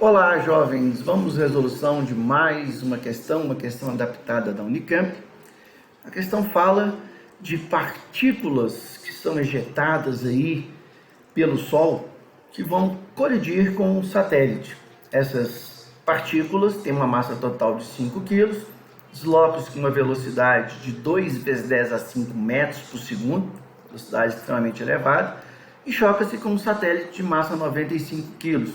Olá, jovens! Vamos à resolução de mais uma questão adaptada da Unicamp. A questão fala de partículas que são ejetadas aí pelo Sol que vão colidir com um satélite. Essas partículas têm uma massa total de 5 kg, deslocam-se com uma velocidade de 2 vezes 10 a 5 metros por segundo, velocidade extremamente elevada, e choca-se com um satélite de massa 95 kg.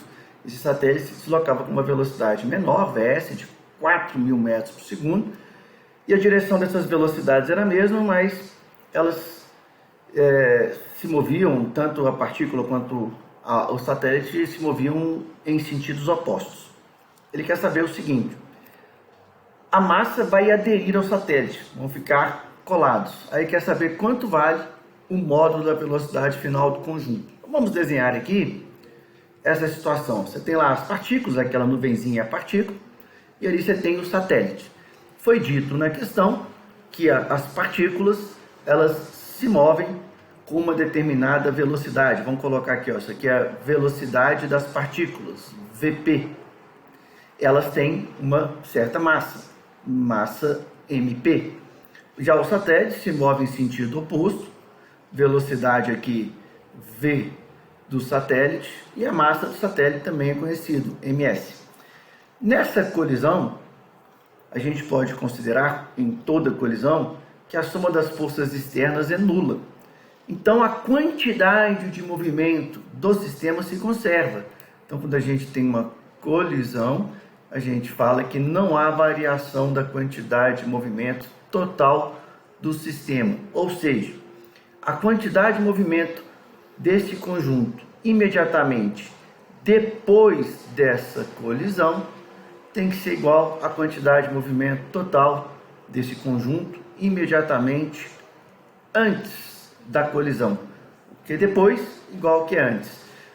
Esse satélite se deslocava com uma velocidade menor, VS, de 4.000 metros por segundo, e a direção dessas velocidades era a mesma, mas elas se moviam, tanto a partícula quanto o satélite se moviam em sentidos opostos. Ele quer saber o seguinte: a massa vai aderir ao satélite, vão ficar colados. Aí quer saber quanto vale o módulo da velocidade final do conjunto. Vamos desenhar aqui essa situação. Você tem lá as partículas, aquela nuvenzinha é a partícula, e ali você tem o satélite. Foi dito na questão que as partículas, elas se movem com uma determinada velocidade. Vamos colocar aqui, ó, isso aqui é a velocidade das partículas, Vp. Elas têm uma certa massa mp. Já o satélite se move em sentido oposto, velocidade aqui v do satélite, e a massa do satélite também é conhecido, ms. Nessa colisão, a gente pode considerar, em toda colisão, que a soma das forças externas é nula. Então, a quantidade de movimento do sistema se conserva. Então, quando a gente tem uma colisão, a gente fala que não há variação da quantidade de movimento total do sistema. Ou seja, a quantidade de movimento desse conjunto imediatamente depois dessa colisão tem que ser igual à quantidade de movimento total desse conjunto imediatamente antes da colisão, porque depois igual que antes.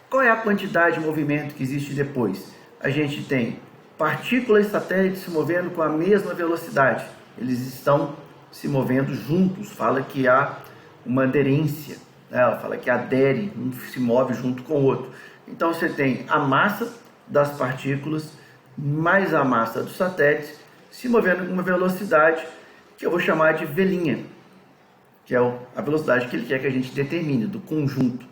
Qual é a quantidade de movimento que existe depois? A gente tem partículas e satélites se movendo com a mesma velocidade, eles estão se movendo juntos, fala que há uma aderência. Ela fala que adere, um se move junto com o outro. Então você tem a massa das partículas mais a massa dos satélites se movendo com uma velocidade que eu vou chamar de V', que é a velocidade que ele quer que a gente determine do conjunto.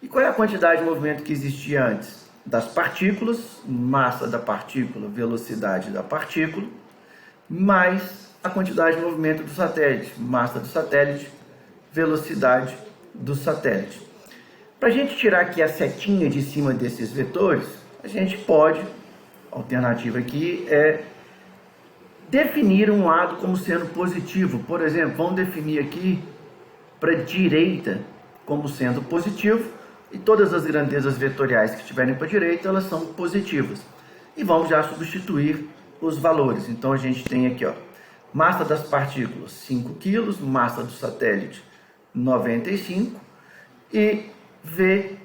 E qual é a quantidade de movimento que existia antes? Das partículas, massa da partícula, velocidade da partícula, mais a quantidade de movimento do satélite, massa do satélite, velocidade do satélite. Para a gente tirar aqui a setinha de cima desses vetores, a gente pode, a alternativa aqui é definir um lado como sendo positivo. Por exemplo, vamos definir aqui para a direita como sendo positivo, e todas as grandezas vetoriais que estiverem para a direita, elas são positivas. E vamos já substituir os valores. Então a gente tem aqui, ó, massa das partículas 5 kg, massa do satélite 95 e V',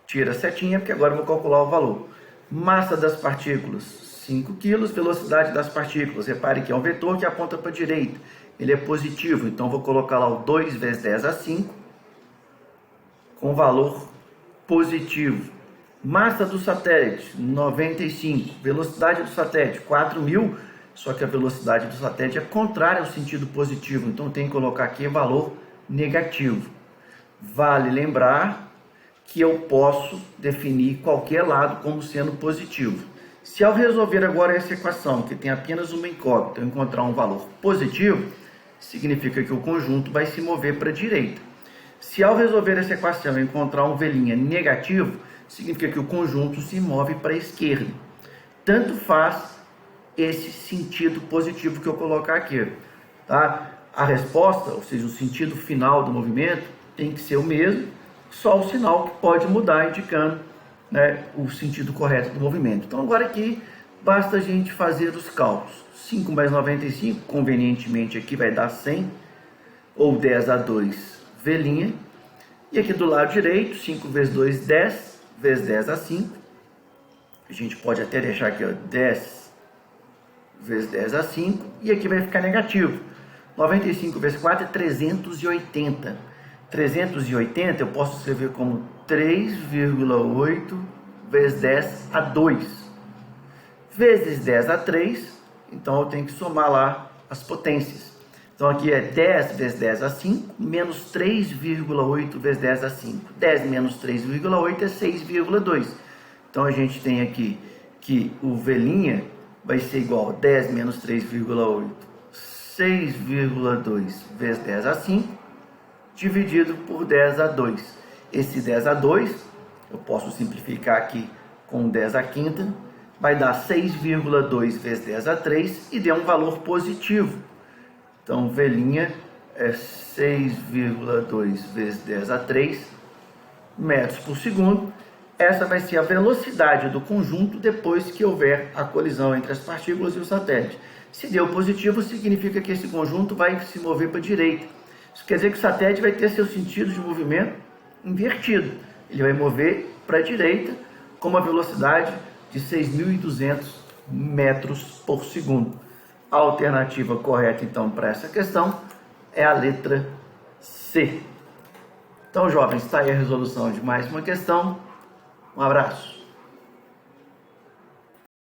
tira a setinha porque agora eu vou calcular o valor. Massa das partículas 5 kg, velocidade das partículas, repare que é um vetor que aponta para a direita, ele é positivo, então vou colocar lá o 2 vezes 10 a 5 com valor positivo. Massa do satélite 95, velocidade do satélite 4.000, só que a velocidade do satélite é contrária ao sentido positivo, então tem que colocar aqui valor negativo. Vale lembrar que eu posso definir qualquer lado como sendo positivo. Se ao resolver agora essa equação, que tem apenas uma incógnita, eu encontrar um valor positivo, significa que o conjunto vai se mover para a direita. Se ao resolver essa equação eu encontrar um V' negativo, significa que o conjunto se move para a esquerda. Tanto faz esse sentido positivo que eu colocar aqui, tá? A resposta, ou seja, o sentido final do movimento tem que ser o mesmo, só o sinal que pode mudar, indicando, né, o sentido correto do movimento. Então agora aqui basta a gente fazer os cálculos. 5 mais 95, convenientemente aqui vai dar 100, ou 10 a 2 V', e aqui do lado direito, 5 vezes 2, 10, vezes 10 a 5, a gente pode até deixar aqui, ó, 10 vezes 10 a 5, e aqui vai ficar negativo. 95 vezes 4 é 380. 380 eu posso escrever como 3,8 vezes 10 a 2, vezes 10 a 3, então eu tenho que somar lá as potências. Então aqui é 10 vezes 10 a 5, menos 3,8 vezes 10 a 5. 10 menos 3,8 é 6,2. Então a gente tem aqui que o V' vai ser igual a 10 menos 3,8, 6,2 vezes 10 a 5, dividido por 10 a 2. Esse 10 a 2, eu posso simplificar aqui com 10 a quinta, vai dar 6,2 vezes 10 a 3 e deu um valor positivo. Então, V' é 6,2 vezes 10 a 3 metros por segundo. Essa vai ser a velocidade do conjunto depois que houver a colisão entre as partículas e o satélite. Se deu positivo, significa que esse conjunto vai se mover para a direita. Isso quer dizer que o satélite vai ter seu sentido de movimento invertido. Ele vai mover para a direita com uma velocidade de 6.200 metros por segundo. A alternativa correta, então, para essa questão é a letra C. Então, jovens, está aí a resolução de mais uma questão. Um abraço.